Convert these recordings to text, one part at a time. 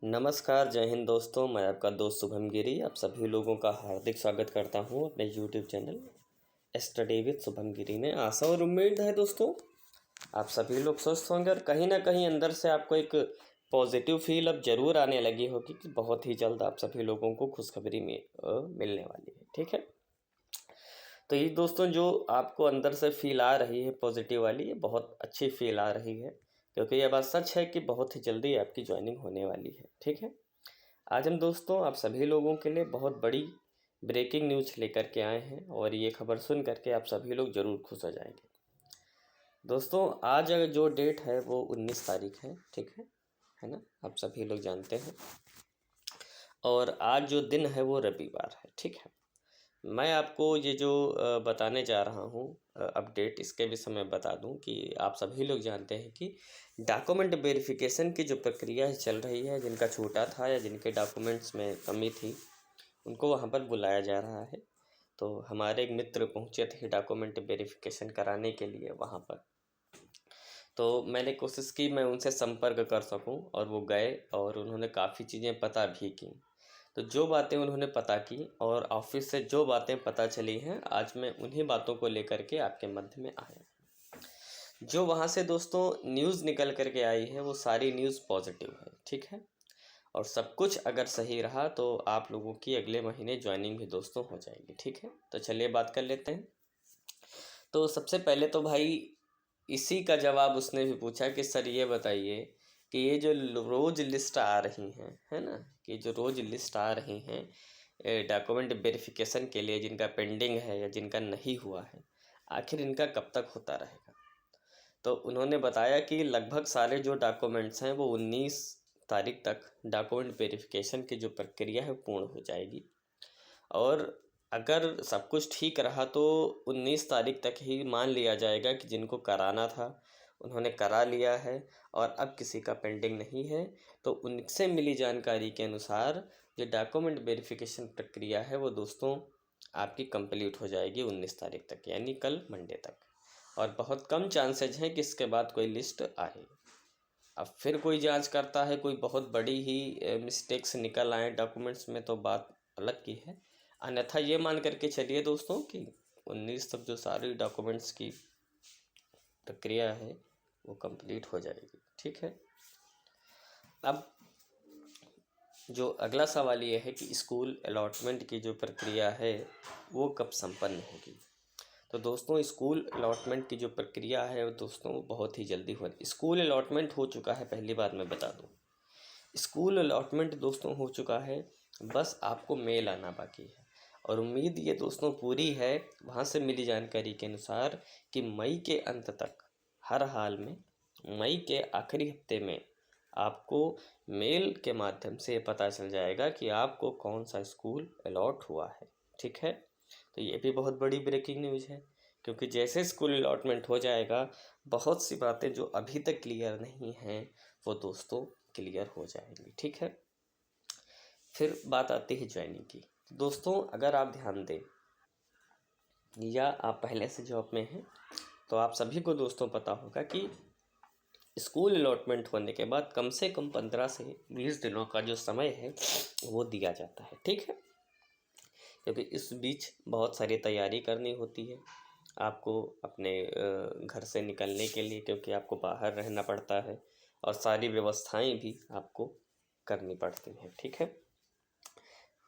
नमस्कार, जय हिंद दोस्तों। मैं आपका दोस्त शुभम गिरी आप सभी लोगों का हार्दिक स्वागत करता हूं अपने YouTube channel study with Shubham Giri में। आशा और उम्मीद है दोस्तों आप सभी लोग स्वस्थ होंगे और कहीं ना कहीं अंदर से आपको एक पॉजिटिव फील अब ज़रूर आने लगी होगी कि बहुत ही जल्द आप सभी लोगों को खुशखबरी मिलने वाली है। ठीक है, तो ये दोस्तों जो आपको अंदर से फील आ रही है पॉजिटिव वाली, ये बहुत अच्छी फील आ रही है क्योंकि ये बात सच है कि बहुत ही जल्दी आपकी ज्वाइनिंग होने वाली है। ठीक है, आज हम दोस्तों आप सभी लोगों के लिए बहुत बड़ी ब्रेकिंग न्यूज़ लेकर के आए हैं और ये खबर सुन करके आप सभी लोग ज़रूर खुश हो जाएंगे। दोस्तों आज जो डेट है वो 19 तारीख है। ठीक है ना, आप सभी लोग जानते हैं। और आज जो दिन है वो रविवार है। ठीक है, मैं आपको ये जो बताने जा रहा हूँ अपडेट, इसके विषय में बता दूँ कि आप सभी लोग जानते हैं कि डॉक्यूमेंट वेरिफिकेशन की जो प्रक्रिया चल रही है, जिनका छूटा था या जिनके डॉक्यूमेंट्स में कमी थी उनको वहाँ पर बुलाया जा रहा है। तो हमारे एक मित्र पहुँचे थे डॉक्यूमेंट वेरिफिकेशन कराने के लिए वहाँ पर, तो मैंने कोशिश की मैं उनसे संपर्क कर सकूं और वो गए और उन्होंने काफ़ी चीज़ें पता भी की। तो जो बातें उन्होंने पता की और ऑफिस से जो बातें पता चली हैं, आज मैं उन्हीं बातों को लेकर के आपके मध्य में आया। जो वहाँ से दोस्तों न्यूज़ निकल कर के आई है वो सारी न्यूज़ पॉजिटिव है। ठीक है, और सब कुछ अगर सही रहा तो आप लोगों की अगले महीने ज्वाइनिंग भी दोस्तों हो जाएगी। ठीक है, तो चलिए बात कर लेते हैं। तो सबसे पहले तो भाई इसी का जवाब उसने भी पूछा कि सर ये बताइए कि ये जो रोज़ लिस्ट आ रही हैं, है ना, कि जो रोज़ लिस्ट आ रही हैं डॉक्यूमेंट वेरिफिकेशन के लिए, जिनका पेंडिंग है या जिनका नहीं हुआ है, आखिर इनका कब तक होता रहेगा। तो उन्होंने बताया कि लगभग सारे जो डॉक्यूमेंट्स हैं वो 19 तारीख तक डॉक्यूमेंट वेरिफिकेशन की जो प्रक्रिया है पूर्ण हो जाएगी। और अगर सब कुछ ठीक रहा तो 19 तारीख तक ही मान लिया जाएगा कि जिनको कराना था उन्होंने करा लिया है और अब किसी का पेंडिंग नहीं है। तो उनसे मिली जानकारी के अनुसार जो डॉक्यूमेंट वेरिफिकेशन प्रक्रिया है वो दोस्तों आपकी कंप्लीट हो जाएगी 19 तारीख तक, यानी कल मंडे तक। और बहुत कम चांसेज हैं कि इसके बाद कोई लिस्ट आए। अब फिर कोई जांच करता है, कोई बहुत बड़ी ही मिस्टेक्स निकल आए डॉक्यूमेंट्स में, तो बात अलग की है। अन्यथा ये मान करके चलिए दोस्तों कि 19 तक जो सारी डॉक्यूमेंट्स की प्रक्रिया है वो कंप्लीट हो जाएगी। ठीक है, अब जो अगला सवाल ये है कि स्कूल अलॉटमेंट की जो प्रक्रिया है वो कब संपन्न होगी। तो दोस्तों स्कूल अलॉटमेंट की जो प्रक्रिया है वो दोस्तों बहुत ही जल्दी हो रही। स्कूल अलॉटमेंट हो चुका है, पहली बात मैं बता दूं, स्कूल अलॉटमेंट दोस्तों हो चुका है, बस आपको मेल आना बाकी है। और उम्मीद ये दोस्तों पूरी है वहाँ से मिली जानकारी के अनुसार कि मई के अंत तक, हर हाल में मई के आखिरी हफ्ते में आपको मेल के माध्यम से पता चल जाएगा कि आपको कौन सा स्कूल अलॉट हुआ है। ठीक है, तो ये भी बहुत बड़ी ब्रेकिंग न्यूज़ है क्योंकि जैसे स्कूल अलॉटमेंट हो जाएगा बहुत सी बातें जो अभी तक क्लियर नहीं हैं वो दोस्तों क्लियर हो जाएंगी। ठीक है, फिर बात आती है ज्वाइनिंग की। दोस्तों अगर आप ध्यान दें या आप पहले से जॉब में हैं तो आप सभी को दोस्तों पता होगा कि स्कूल अलॉटमेंट होने के बाद कम से कम 15 से 20 दिनों का जो समय है वो दिया जाता है। ठीक है, क्योंकि इस बीच बहुत सारी तैयारी करनी होती है आपको अपने घर से निकलने के लिए, क्योंकि आपको बाहर रहना पड़ता है और सारी व्यवस्थाएं भी आपको करनी पड़ती हैं। ठीक है,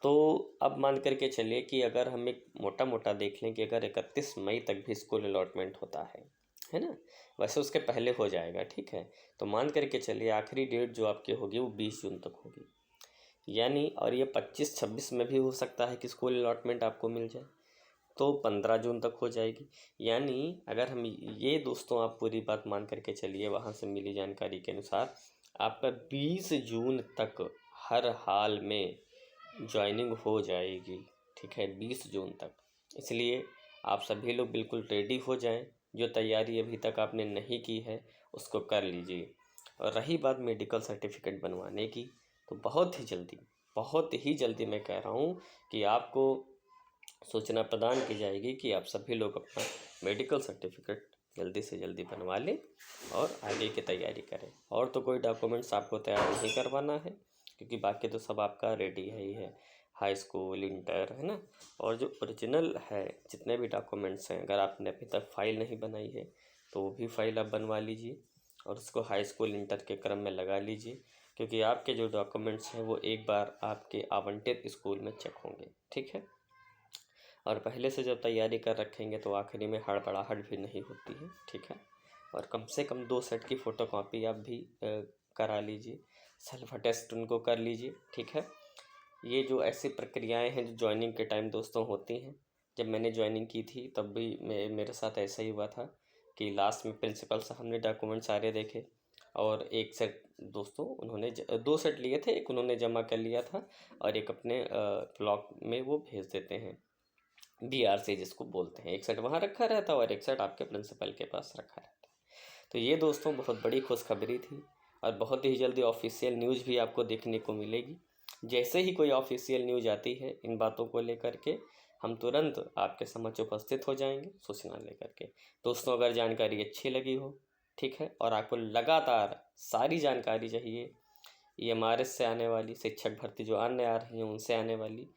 तो अब मान करके चलिए कि अगर हम एक मोटा मोटा देख लें कि अगर 31 मई तक भी स्कूल अलॉटमेंट होता है ना, वैसे उसके पहले हो जाएगा। ठीक है, तो मान करके चलिए आखिरी डेट जो आपकी होगी वो 20 जून तक होगी, यानी और ये 25-26 में भी हो सकता है कि स्कूल अलॉटमेंट आपको मिल जाए, तो 15 जून तक हो जाएगी। यानी अगर हम ये दोस्तों आप पूरी बात मान करके चलिए, वहाँ से मिली जानकारी के अनुसार आपका 20 जून तक हर हाल में ज्वाइनिंग हो जाएगी। ठीक है, 20 जून तक, इसलिए आप सभी लोग बिल्कुल रेडी हो जाएं। जो तैयारी अभी तक आपने नहीं की है उसको कर लीजिए। और रही बात मेडिकल सर्टिफिकेट बनवाने की, तो बहुत ही जल्दी मैं कह रहा हूँ कि आपको सूचना प्रदान की जाएगी कि आप सभी लोग अपना मेडिकल सर्टिफिकेट जल्दी से जल्दी बनवा लें और आगे की तैयारी करें। और तो कोई डॉक्यूमेंट्स आपको तैयार नहीं करवाना है, क्योंकि बाकी तो सब आपका रेडी है ही है, हाई स्कूल, इंटर, है ना। और जो ओरिजिनल है जितने भी डॉक्यूमेंट्स हैं, अगर आपने अभी तक फ़ाइल नहीं बनाई है तो वो भी फ़ाइल आप बनवा लीजिए और उसको हाई स्कूल, इंटर के क्रम में लगा लीजिए, क्योंकि आपके जो डॉक्यूमेंट्स हैं वो एक बार आपके आवंटित स्कूल में चेक होंगे, ठीक है। और पहले से जब तैयारी कर रखेंगे तो आखिरी में हड़बड़ाहट भी नहीं होती है, ठीक है। और कम से कम 2 सेट की फ़ोटोकॉपी आप भी करा लीजिए, सेल्फ अटेस्ट उनको कर लीजिए, ठीक है। ये जो ऐसी प्रक्रियाएं हैं जो जॉइनिंग के टाइम दोस्तों होती हैं, जब मैंने जॉइनिंग की थी तब भी मेरे साथ ऐसा ही हुआ था कि लास्ट में प्रिंसिपल साहब ने डॉक्यूमेंट सारे देखे और एक सेट दोस्तों उन्होंने 2 सेट लिए थे, एक उन्होंने जमा कर लिया था और एक अपने ब्लॉक में वो भेज देते हैं, BRC जिसको बोलते हैं। एक सेट वहाँ रखा रहता है और एक सेट आपके प्रिंसिपल के पास रखा रहता है। तो ये दोस्तों बहुत बड़ी खुशखबरी थी और बहुत ही जल्दी ऑफिशियल न्यूज़ भी आपको देखने को मिलेगी। जैसे ही कोई ऑफिशियल न्यूज़ आती है इन बातों को लेकर के, हम तुरंत आपके समक्ष उपस्थित हो जाएंगे सूचना लेकर के। दोस्तों अगर जानकारी अच्छी लगी हो, ठीक है, और आपको लगातार सारी जानकारी चाहिए EMRS से आने वाली, शिक्षक भर्ती जो अन्य आ रही हैं उनसे आने वाली,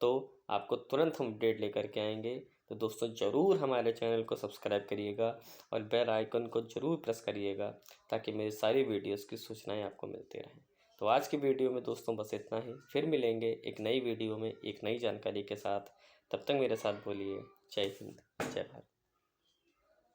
तो आपको तुरंत हम अपडेट लेकर के आएंगे। तो दोस्तों ज़रूर हमारे चैनल को सब्सक्राइब करिएगा और बेल आइकन को ज़रूर प्रेस करिएगा ताकि मेरी सारी वीडियोस की सूचनाएं आपको मिलती रहें। तो आज की वीडियो में दोस्तों बस इतना ही, फिर मिलेंगे एक नई वीडियो में एक नई जानकारी के साथ। तब तक मेरे साथ बोलिए जय हिंद, जय भारत।